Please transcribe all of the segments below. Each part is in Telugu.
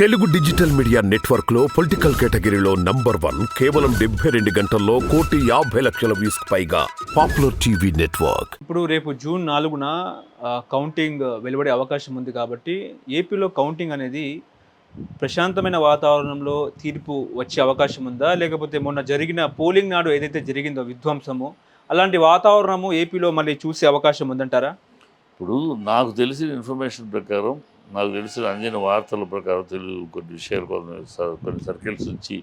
తెలుగు డిజిటల్ మీడియా నెట్వర్క్ లో పొలిటికల్ కేటగిరీలో నంబర్ 1 కేవలం 72 గంటల్లో 1,50,00,000 వ్యూస్ పైగా పాపులర్ టీవీ నెట్వర్క్. ఇప్పుడు రేపు జూన్ 4న కౌంటింగ్ వెలువడే అవకాశం ఉంది కాబట్టి ఏపీలో కౌంటింగ్ అనేది ప్రశాంతమైన వాతావరణంలో తీర్పు వచ్చే అవకాశం ఉందా, లేకపోతే మొన్న జరిగిన పోలింగ్ నాడు ఏదైతే జరిగిందో విధ్వంసము అలాంటి వాతావరణము ఏపీలో మళ్ళీ చూసే అవకాశం ఉందంటారా? ఇప్పుడు నాకు తెలిసిన ఇన్ఫర్మేషన్ ప్రకారం, నాకు తెలిసిన అందిన వార్తల ప్రకారం, కొన్ని విషయాలు కొన్ని సర్కిల్స్ నుంచి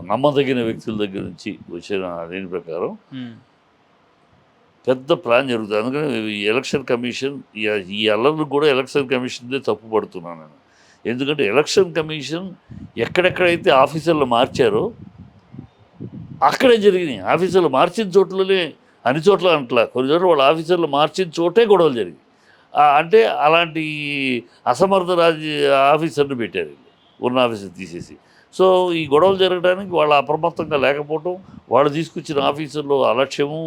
నమ్మదగిన వ్యక్తుల దగ్గర నుంచి వచ్చిన దీని ప్రకారం పెద్ద ప్లాన్ జరుగుతుంది. అందుకని ఈ ఎలక్షన్ కమిషన్ ఈ అల్లర్లు కూడా ఎలక్షన్ కమిషన్దే తప్పు పడుతున్నాను నేను. ఎందుకంటే ఎలక్షన్ కమిషన్ ఎక్కడెక్కడైతే ఆఫీసర్లు మార్చారో అక్కడే జరిగినాయి. ఆఫీసర్లు మార్చిన చోట్లనే అన్ని చోట్ల అంటలా, కొన్ని చోట్ల వాళ్ళ ఆఫీసర్లు మార్చిన చోటే గొడవలు జరిగాయి. అంటే అలాంటి అసమర్థ ఆఫీసర్ని పెట్టారు, ఉన్న ఆఫీసర్ తీసేసి. సో ఈ గొడవలు జరగడానికి వాళ్ళు అప్రమత్తంగా లేకపోవటం, వాళ్ళు తీసుకొచ్చిన ఆఫీసర్లు అలక్ష్యము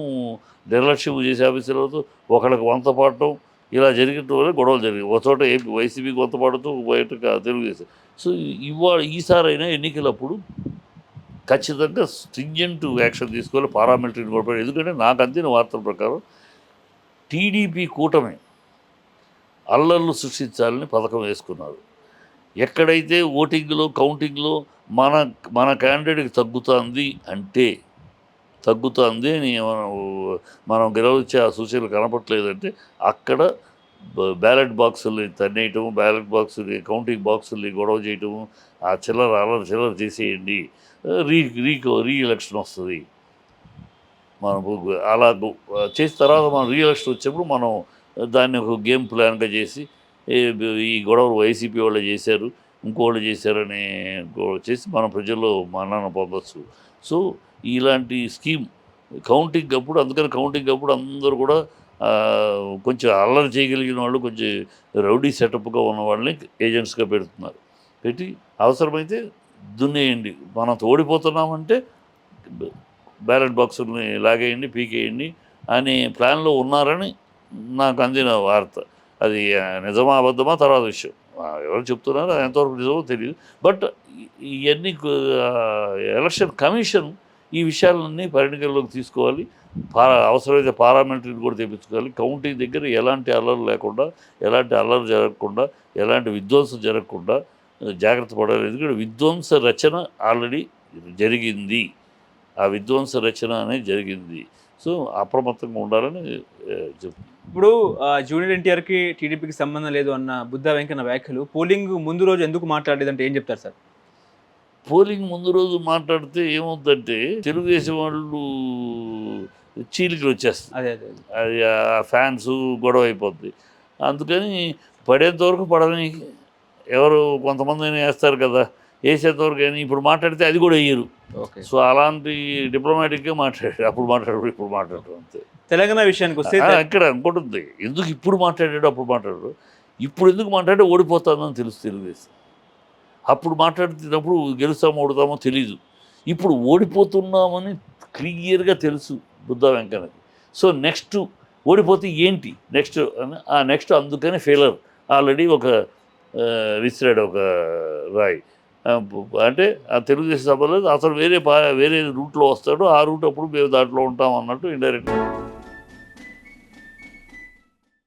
నిర్లక్ష్యము చేసే ఆఫీసర్లతో ఒకళ్ళకి వంత పాడటం, ఇలా జరిగటం వల్ల గొడవలు జరిగాయి. ఒక చోట వైసీపీకి వంత పాడుతూ బయట తెలుగుదేశం. సో ఈసారైనా ఎన్నికలప్పుడు ఖచ్చితంగా స్ట్రింజెంట్ యాక్షన్ తీసుకోవాలి, పారామిలిటరీని కూడా. ఎందుకంటే నాకు అందిన వార్తల ప్రకారం టీడీపీ కూటమి అల్లర్లు సృష్టించాలని పథకం వేసుకున్నారు. ఎక్కడైతే ఓటింగ్లో కౌంటింగ్లో మన క్యాండిడేట్కి తగ్గుతుంది అని మనం గెలవచ్చే ఆ సూచనలు కనపట్లేదంటే అక్కడ బ్యాలెట్ బాక్సుల్ని తన్నేయటము, బ్యాలెట్ బాక్సుల్ని కౌంటింగ్ బాక్సుల్ని గొడవ చేయటము, ఆ చిల్లర చేసేయండి, రీ ఎలక్షన్ వస్తుంది. మనం అలా చేసిన తర్వాత మనం రీ ఎలక్షన్ వచ్చేప్పుడు మనం దాన్ని ఒక గేమ్ ప్లాన్గా చేసి ఈ గొడవలు వైసీపీ వాళ్ళు చేశారు, ఇంకోళ్ళు చేశారని చేసి మనం ప్రజల్లో మన్నన పొందొచ్చు. సో ఇలాంటి స్కీమ్ కౌంటింగ్ అప్పుడు, అందుకని కౌంటింగ్ అప్పుడు అందరూ కూడా కొంచెం అల్లరి చేయగలిగిన వాళ్ళు, కొంచెం రౌడీ సెటప్గా ఉన్న వాళ్ళని ఏజెంట్స్గా పెడుతున్నారు. పెట్టి అవసరమైతే దున్నేయండి, మనం ఓడిపోతున్నామంటే బ్యాలెట్ బాక్సుల్ని లాగేయండి, పీకేయండి అనే ప్లాన్లో ఉన్నారని నాకు అందిన వార్త. అది నిజమా అబద్ధమా తర్వాత విషయం, ఎవరు చెప్తున్నారో అది ఎంతవరకు నిజమో తెలియదు. బట్ ఇవన్నీ ఎలక్షన్ కమిషన్ ఈ విషయాలన్నీ పరిగణలోకి తీసుకోవాలి. అవసరమైతే పారామిలిటరీని కూడా తెప్పించుకోవాలి. కౌంటింగ్ దగ్గర ఎలాంటి అల్లర్లు లేకుండా, ఎలాంటి అల్లర్లు జరగకుండా, ఎలాంటి విధ్వంసం జరగకుండా జాగ్రత్త పడాలి. ఎందుకంటే విధ్వంస రచన ఆల్రెడీ జరిగింది, ఆ విధ్వంస రచన అనేది జరిగింది. సో అప్రమత్తంగా ఉండాలని చెప్తున్నాను. ఇప్పుడు జూనియర్ ఎన్టీఆర్కి టీడీపీకి సంబంధం లేదు అన్న బుద్ధా వెంకన్న వ్యాఖ్యలు పోలింగ్ ముందు రోజు ఎందుకు మాట్లాడలేదంటే ఏం చెప్తారు సార్? పోలింగ్ ముందు రోజు మాట్లాడితే ఏమవుతుందంటే తెలుగుదేశం వాళ్ళు చీలికలు వచ్చేస్తుంది, అది ఆ ఫ్యాన్స్ గొడవ అయిపోద్ది. అందుకని పడేంతవరకు పడని ఎవరు కొంతమంది వేస్తారు కదా, వేసేంతవరకు అయినా ఇప్పుడు మాట్లాడితే అది కూడా వేయరు. సో అలాంటి డిప్లొమాటిక్గా మాట్లాడారు, అప్పుడు మాట్లాడారు ఇప్పుడు మాట్లాడరు అంతే. తెలంగాణ విషయానికి వస్తే అక్కడ ఇంకోటి ఉంది, ఎందుకు ఇప్పుడు మాట్లాడాడు అప్పుడు మాట్లాడారు. ఇప్పుడు ఎందుకు మాట్లాడితే ఓడిపోతానని తెలుసు తెలుగుదేశం. అప్పుడు మాట్లాడుతున్నప్పుడు గెలుస్తామో ఓడుతామో తెలీదు, ఇప్పుడు ఓడిపోతున్నామని క్లియర్గా తెలుసు బుద్ధా వెంకన్నకి. సో నెక్స్ట్ ఓడిపోతే ఏంటి నెక్స్ట్ అందుకని ఫెయిలర్ ఆల్రెడీ ఒక విసిరాడు ఒక రాయ్. అంటే ఆ తెలుగుదేశం సభలో అతను వేరే రూట్లో వస్తాడు, ఆ రూట్ అప్పుడు మేము దాంట్లో ఉంటాం అన్నట్టు ఇండైరెక్ట్గా